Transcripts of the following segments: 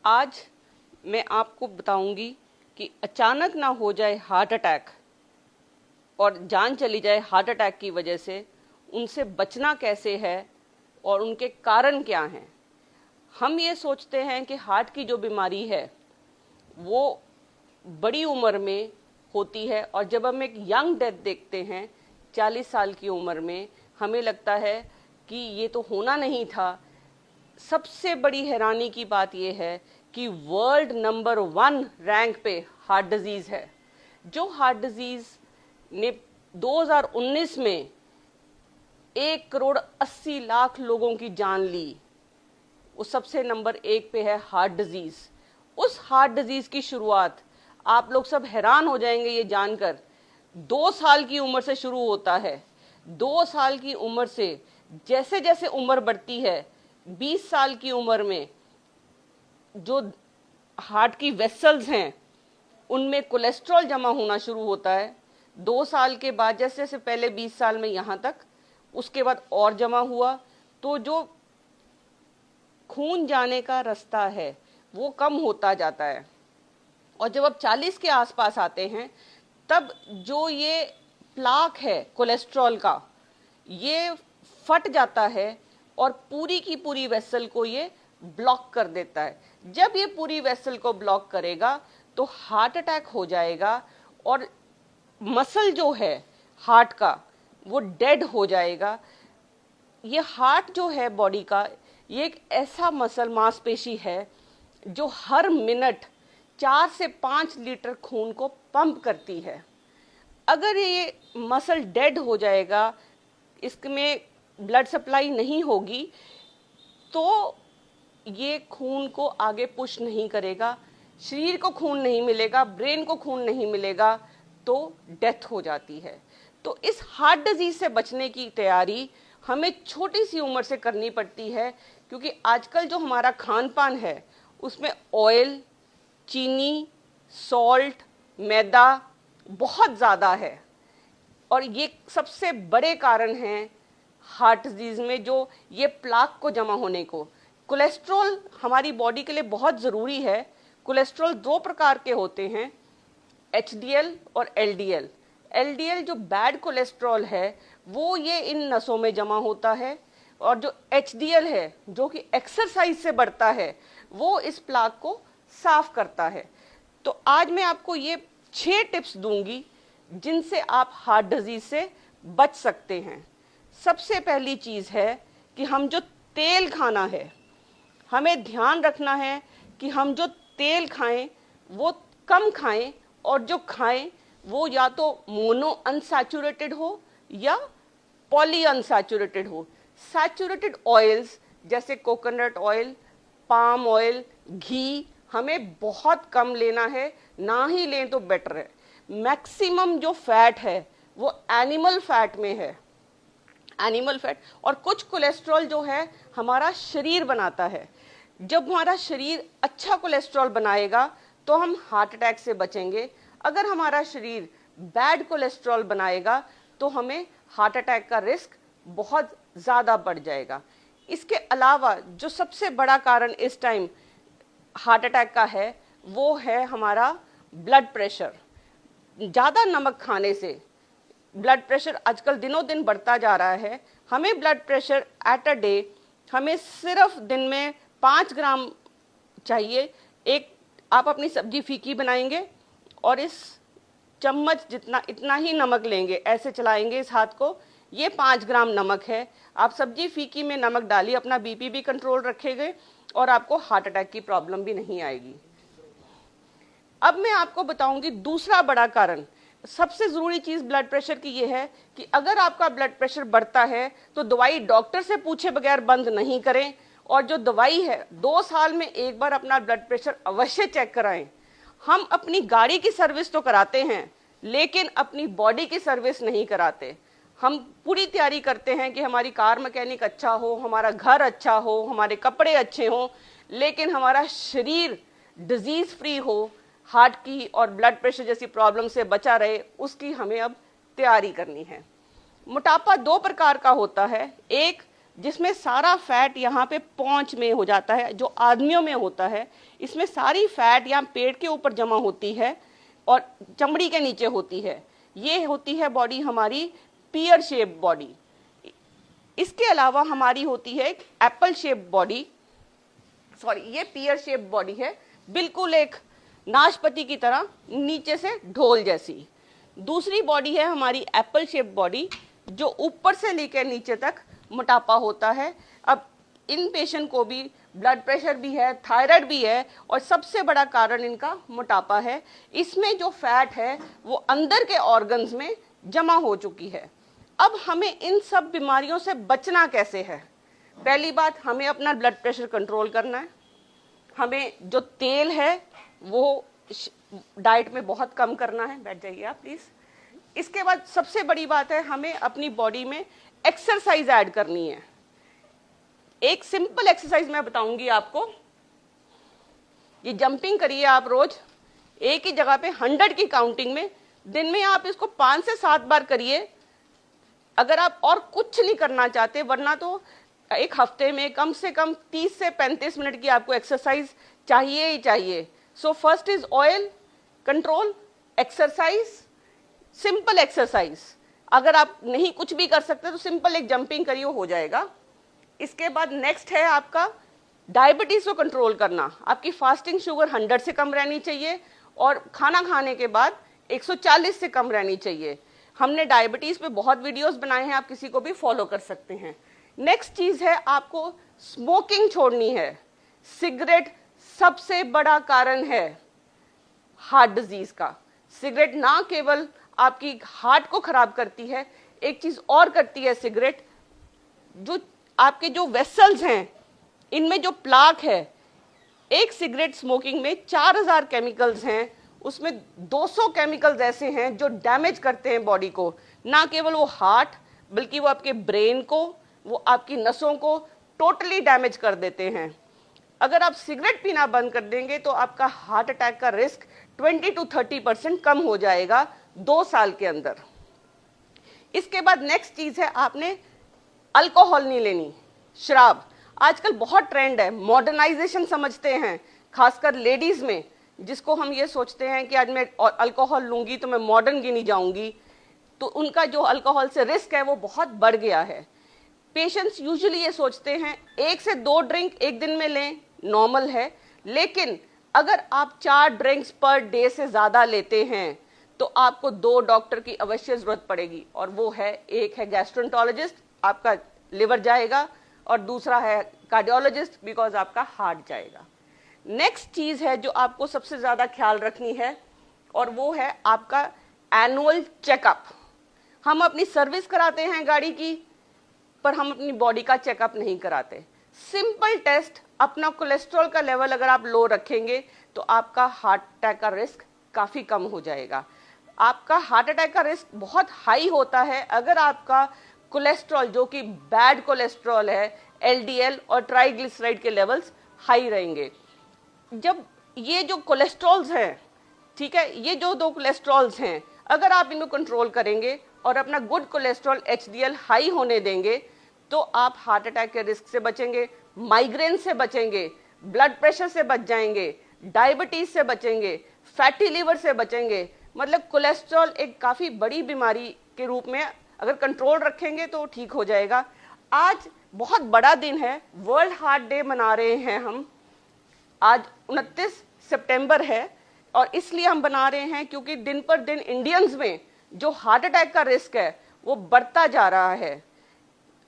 आज मैं आपको बताऊंगी कि अचानक ना हो जाए हार्ट अटैक और जान चली जाए हार्ट अटैक की वजह से, उनसे बचना कैसे है और उनके कारण क्या हैं। हम ये सोचते हैं कि हार्ट की जो बीमारी है वो बड़ी उम्र में होती है, और जब हम एक यंग डेथ देखते हैं 40 साल की उम्र में, हमें लगता है कि ये तो होना नहीं था। सबसे बड़ी हैरानी की बात यह है कि वर्ल्ड नंबर 1 रैंक पे हार्ट डिजीज है। जो हार्ट डिजीज ने 2019 में 1,80,00,000 लोगों की जान ली, वो सबसे नंबर 1 पे है हार्ट डिजीज। उस हार्ट डिजीज की शुरुआत, आप लोग सब हैरान हो जाएंगे ये जानकर, 2 साल की उम्र से शुरू होता है। 2 साल की उम्र से जैसे जैसे उम्र बढ़ती है, 20 साल की उम्र में जो हार्ट की वेसल्स हैं उनमें कोलेस्ट्रॉल जमा होना शुरू होता है। 2 साल के बाद जैसे जैसे पहले 20 साल में यहाँ तक, उसके बाद और जमा हुआ, तो जो खून जाने का रास्ता है वो कम होता जाता है। और जब आप 40 के आसपास आते हैं, तब जो ये प्लाक है कोलेस्ट्रॉल का, ये फट जाता है और पूरी की पूरी वेसल को ये ब्लॉक कर देता है। जब ये पूरी वेसल को ब्लॉक करेगा तो हार्ट अटैक हो जाएगा, और मसल जो है हार्ट का वो डेड हो जाएगा। ये हार्ट जो है बॉडी का, ये एक ऐसा मसल मांसपेशी है जो हर मिनट 4 से 5 लीटर खून को पंप करती है। अगर ये मसल डेड हो जाएगा, इसमें ब्लड सप्लाई नहीं होगी, तो ये खून को आगे पुश नहीं करेगा, शरीर को खून नहीं मिलेगा, ब्रेन को खून नहीं मिलेगा, तो डेथ हो जाती है। तो इस हार्ट डिजीज से बचने की तैयारी हमें छोटी सी उम्र से करनी पड़ती है, क्योंकि आजकल जो हमारा खान पान है उसमें ऑयल, चीनी, सॉल्ट, मैदा बहुत ज़्यादा है, और ये सबसे बड़े कारण हैं हार्ट डिजीज में, जो ये प्लाक को जमा होने को। कोलेस्ट्रॉल हमारी बॉडी के लिए बहुत ज़रूरी है। कोलेस्ट्रॉल 2 प्रकार के होते हैं, HDL और LDL। LDL जो बैड कोलेस्ट्रॉल है वो ये इन नसों में जमा होता है, और जो HDL है जो कि एक्सरसाइज से बढ़ता है वो इस प्लाक को साफ करता है। तो आज मैं आपको ये 6 टिप्स दूंगी जिनसे आप हार्ट डिजीज से बच सकते हैं। सबसे पहली चीज़ है कि हम जो तेल खाना है, हमें ध्यान रखना है कि हम जो तेल खाएं वो कम खाएं, और जो खाएं वो या तो मोनो अनसैचुरेटेड हो या पॉली अनसैचुरेटेड हो। सैचुरेटेड ऑयल्स जैसे कोकोनट ऑयल, पाम ऑयल, घी हमें बहुत कम लेना है, ना ही लें तो बेटर है। मैक्सिमम जो फैट है वो एनिमल फैट में है, एनिमल फैट। और कुछ कोलेस्ट्रॉल जो है हमारा शरीर बनाता है। जब हमारा शरीर अच्छा कोलेस्ट्रॉल बनाएगा तो हम हार्ट अटैक से बचेंगे। अगर हमारा शरीर बैड कोलेस्ट्रॉल बनाएगा तो हमें हार्ट अटैक का रिस्क बहुत ज़्यादा बढ़ जाएगा। इसके अलावा जो सबसे बड़ा कारण इस टाइम हार्ट अटैक का है वो है हमारा ब्लड प्रेशर। ज़्यादा नमक खाने से ब्लड प्रेशर आजकल दिनों दिन बढ़ता जा रहा है। हमें blood pressure at a day, हमें सिर्फ दिन में 5 ग्राम चाहिए। एक आप अपनी सब्जी फीकी बनाएंगे और इस चम्मच जितना इतना ही नमक लेंगे, ऐसे चलाएंगे इस हाथ को, ये 5 ग्राम नमक है। आप सब्जी फीकी में नमक डालिए, अपना बीपी भी कंट्रोल रखेंगे और आपको हार्ट अटैक की प्रॉब्लम भी नहीं आएगी। अब मैं आपको बताऊंगी दूसरा बड़ा कारण। सबसे ज़रूरी चीज़ ब्लड प्रेशर की ये है कि अगर आपका ब्लड प्रेशर बढ़ता है तो दवाई डॉक्टर से पूछे बगैर बंद नहीं करें, और जो दवाई है 2 साल में एक बार अपना ब्लड प्रेशर अवश्य चेक कराएं। हम अपनी गाड़ी की सर्विस तो कराते हैं, लेकिन अपनी बॉडी की सर्विस नहीं कराते। हम पूरी तैयारी करते हैं कि हमारी कार मैकेनिक अच्छा हो, हमारा घर अच्छा हो, हमारे कपड़े अच्छे हों, लेकिन हमारा शरीर डिजीज़ फ्री हो, हार्ट की और ब्लड प्रेशर जैसी प्रॉब्लम से बचा रहे, उसकी हमें अब तैयारी करनी है। मोटापा 2 प्रकार का होता है, एक जिसमें सारा फैट यहाँ पे पौंच में हो जाता है, जो आदमियों में होता है। इसमें सारी फैट यहाँ पेट के ऊपर जमा होती है और चमड़ी के नीचे होती है। ये होती है बॉडी हमारी पियर शेप बॉडी। इसके अलावा हमारी होती है एक एप्पल शेप बॉडी, सॉरी ये पियर शेप बॉडी है, बिल्कुल एक नाशपाती की तरह नीचे से ढोल जैसी। दूसरी बॉडी है हमारी एप्पल शेप बॉडी, जो ऊपर से लेकर नीचे तक मोटापा होता है। अब इन पेशेंट को भी ब्लड प्रेशर भी है, थायराइड भी है, और सबसे बड़ा कारण इनका मोटापा है। इसमें जो फैट है वो अंदर के ऑर्गन्स में जमा हो चुकी है। अब हमें इन सब बीमारियों से बचना कैसे है? पहली बात, हमें अपना ब्लड प्रेशर कंट्रोल करना है। हमें जो तेल है वो डाइट में बहुत कम करना है। बैठ जाइए आप प्लीज। इसके बाद सबसे बड़ी बात है, हमें अपनी बॉडी में एक्सरसाइज ऐड करनी है। एक सिंपल एक्सरसाइज मैं बताऊंगी आपको। ये जंपिंग करिए आप रोज एक ही जगह पे 100 की काउंटिंग में। दिन में आप इसको 5 से 7 बार करिए, अगर आप और कुछ नहीं करना चाहते। वरना तो एक हफ्ते में कम से कम 30 से 35 मिनट की आपको एक्सरसाइज चाहिए ही चाहिए। So first is oil control, exercise, simple exercise. अगर आप नहीं कुछ भी कर सकते तो सिंपल एक जंपिंग करिए, हो जाएगा। इसके बाद नेक्स्ट है आपका डायबिटीज को कंट्रोल करना। आपकी फास्टिंग शुगर 100 से कम रहनी चाहिए और खाना खाने के बाद 140 से कम रहनी चाहिए। हमने डायबिटीज पे बहुत वीडियोस बनाए हैं, आप किसी को भी फॉलो कर सकते हैं। नेक्स्ट चीज है, आपको स्मोकिंग छोड़नी है। सिगरेट सबसे बड़ा कारण है हार्ट डिजीज का। सिगरेट ना केवल आपकी हार्ट को खराब करती है, एक चीज और करती है सिगरेट, जो आपके जो वेसल्स हैं इनमें जो प्लाक है, एक सिगरेट स्मोकिंग में 4000 केमिकल्स हैं, उसमें 200 केमिकल्स ऐसे हैं जो डैमेज करते हैं बॉडी को। ना केवल वो हार्ट, बल्कि वो आपके ब्रेन को, वो आपकी नसों को टोटली डैमेज कर देते हैं। अगर आप सिगरेट पीना बंद कर देंगे तो आपका हार्ट अटैक का रिस्क 20 to 30% कम हो जाएगा 2 साल के अंदर। इसके बाद नेक्स्ट चीज है, आपने अल्कोहल नहीं लेनी, शराब। आजकल बहुत ट्रेंड है, मॉडर्नाइजेशन समझते हैं, खासकर लेडीज में, जिसको हम ये सोचते हैं कि आज मैं अल्कोहल लूंगी तो मैं मॉडर्न गिनी जाऊंगी, तो उनका जो अल्कोहल से रिस्क है वो बहुत बढ़ गया है। पेशेंट्स यूजुअली ये सोचते हैं 1 से 2 ड्रिंक एक दिन में लें, नॉर्मल है। लेकिन अगर आप 4 ड्रिंक्स पर डे से ज्यादा लेते हैं तो आपको 2 डॉक्टर की अवश्य जरूरत पड़ेगी, और वो है, एक है गैस्ट्रोएंटरोलॉजिस्ट, आपका लिवर जाएगा, और दूसरा है कार्डियोलॉजिस्ट, बिकॉज आपका हार्ट जाएगा। नेक्स्ट चीज है जो आपको सबसे ज्यादा ख्याल रखनी है, और वो है आपका एनुअल चेकअप। हम अपनी सर्विस कराते हैं गाड़ी की, पर हम अपनी बॉडी का चेकअप नहीं कराते। सिंपल टेस्ट, अपना कोलेस्ट्रॉल का लेवल अगर आप लो रखेंगे तो आपका हार्ट अटैक का रिस्क काफी कम हो जाएगा। आपका हार्ट अटैक का रिस्क बहुत हाई होता है अगर आपका कोलेस्ट्रॉल, जो कि बैड कोलेस्ट्रॉल है, एलडीएल और ट्राइग्लिसराइड के लेवल्स हाई रहेंगे। जब ये जो कोलेस्ट्रॉल्स हैं, ठीक है, ये जो 2 कोलेस्ट्रॉल्स हैं, अगर आप इनको कंट्रोल करेंगे और अपना गुड कोलेस्ट्रॉल एचडीएल हाई होने देंगे तो आप हार्ट अटैक के रिस्क से बचेंगे, माइग्रेन से बचेंगे, ब्लड प्रेशर से बच जाएंगे, डायबिटीज से बचेंगे, फैटी लिवर से बचेंगे। मतलब कोलेस्ट्रॉल एक काफी बड़ी बीमारी के रूप में अगर कंट्रोल रखेंगे तो ठीक हो जाएगा। आज बहुत बड़ा दिन है, वर्ल्ड हार्ट डे मना रहे हैं हम। आज 29 सितंबर है, और इसलिए हम बना रहे हैं क्योंकि दिन पर दिन इंडियंस में जो हार्ट अटैक का रिस्क है वो बढ़ता जा रहा है।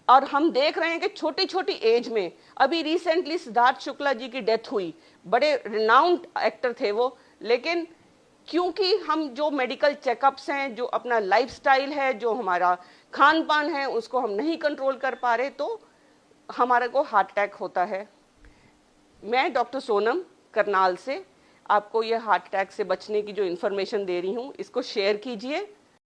और हम देख रहे हैं कि छोटी छोटी एज में, अभी रिसेंटली सिद्धार्थ शुक्ला जी की डेथ हुई, बड़े रिनाउंड एक्टर थे वो, लेकिन क्योंकि हम जो मेडिकल चेकअप्स हैं, जो अपना लाइफस्टाइल है, जो हमारा खान पान है, उसको हम नहीं कंट्रोल कर पा रहे, तो हमारे को हार्ट अटैक होता है। मैं डॉक्टर सोनम करनाल से आपको ये हार्ट अटैक से बचने की जो इन्फॉर्मेशन दे रही हूँ, इसको शेयर कीजिए।